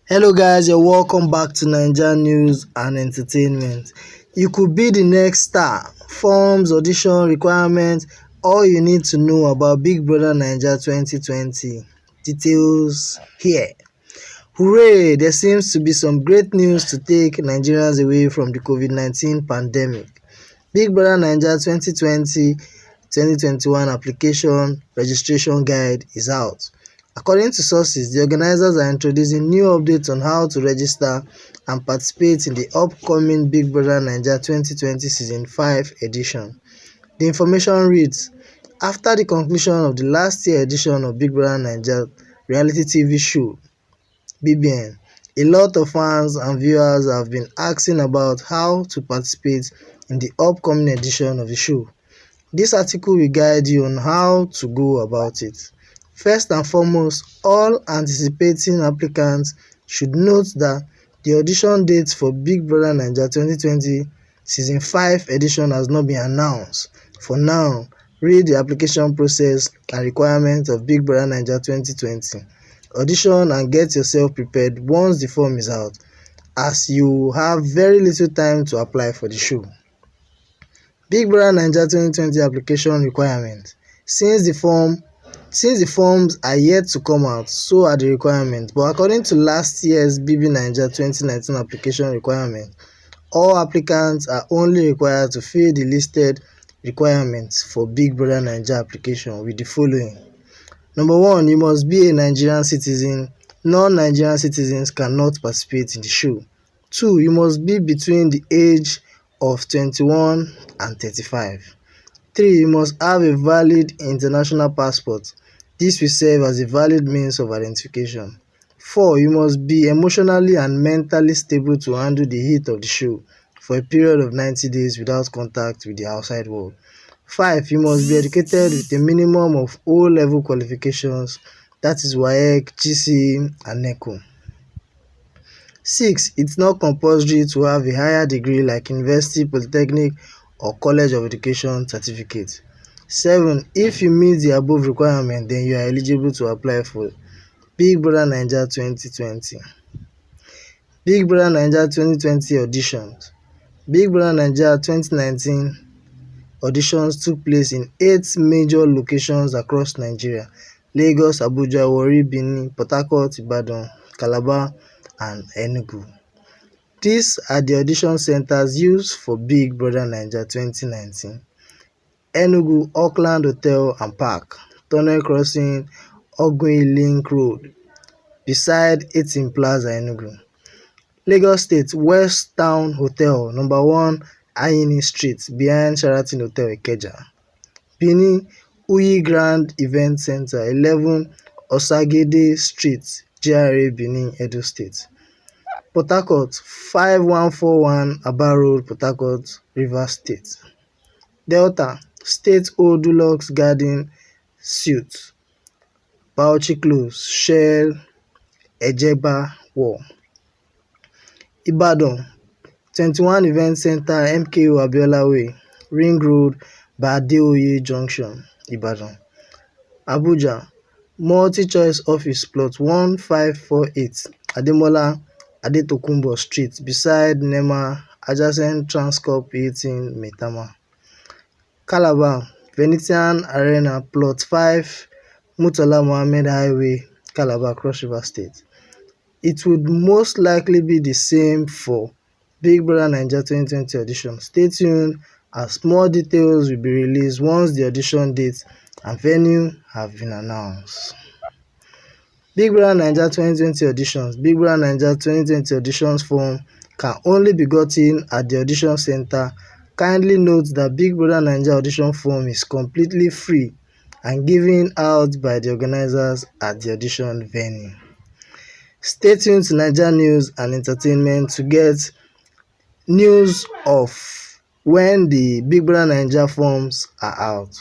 Hello guys, you're welcome back to Naija News and Entertainment. You could be the next star. Forms, audition, requirements, all you need to know about Big Brother Naija 2020. Details here. Hooray! There seems to be some great news to take Nigerians away from the COVID-19 pandemic. Big Brother Naija 2020-2021 application registration guide is out. According to sources, the organizers are introducing new updates on how to register and participate in the upcoming Big Brother Naija 2020 Season 5 edition. The information reads: after the conclusion of the last year edition of Big Brother Naija reality TV show, BBN, a lot of fans and viewers have been asking about how to participate in the upcoming edition of the show. This article will guide you on how to go about it. First and foremost, all anticipating applicants should note that the audition date for Big Brother Naija 2020 Season 5 edition has not been announced. For now, read the application process and requirements of Big Brother Naija 2020. Audition and get yourself prepared once the form is out, as you have very little time to apply for the show. Big Brother Naija 2020 application requirements. Since the forms are yet to come out, so are the requirements. But according to last year's BB Naija 2019 application requirements, all applicants are only required to fill the listed requirements for Big Brother Naija application with the following. Number 1, you must be a Nigerian citizen. Non-Nigerian citizens cannot participate in the show. 2, you must be between the age of 21 and 35. 3, you must have a valid international passport. This will serve as a valid means of identification. 4, you must be emotionally and mentally stable to handle the heat of the show for a period of 90 days without contact with the outside world. 5, you must be educated with a minimum of O-level qualifications, that is WAEC, GCE and NECO. 6, it's not compulsory to have a higher degree like university, polytechnic or college of education certificate. 7, if you meet the above requirement, then you are eligible to apply for Big Brother Naija 2020. Big Brother Naija 2020 auditions. Big Brother Naija 2019 auditions took place in 8 major locations across Nigeria: Lagos, Abuja, Warri, Benin, Port Harcourt, Ibadan, Calabar and Enugu. These are the audition centers used for Big Brother Naija 2019. Enugu, Auckland Hotel and Park, Tunnel Crossing, Ogun Link Road, beside 18 Plaza, Enugu. Lagos State, West Town Hotel, number 1 Ayini Street, behind Sheraton Hotel, Ikeja. Benin, Uyi Grand Event Center, 11 Osagede Street, GRA, Benin, Edo State. Port Harcourt, 5141 Aba Road, Port Harcourt, Rivers State. Delta State Old Deluxe Garden Suite, Bauchi Close, Shell, Ejeba Wall. Ibadan, 21 Event Center, MKO Abiola Way, Ring Road, Badeoye Junction, Ibadan. Abuja, Multi-Choice Office, Plot 1548, Ademola Adetokunbo Street, beside NEMA, adjacent Transcorp 18, Maitama. Calabar, Venetian Arena, Plot 5, Murtala Mohammed Highway, Calabar, Cross River State. It would most likely be the same for Big Brother Naija 2020 audition. Stay tuned as more details will be released once the audition date and venue have been announced. Big Brother Naija 2020 auditions. Big Brother Naija 2020 auditions form can only be gotten at the audition center. Kindly note that Big Brother Naija audition form is completely free and given out by the organizers at the audition venue. Stay tuned to Naija News and Entertainment to get news of when the Big Brother Naija forms are out.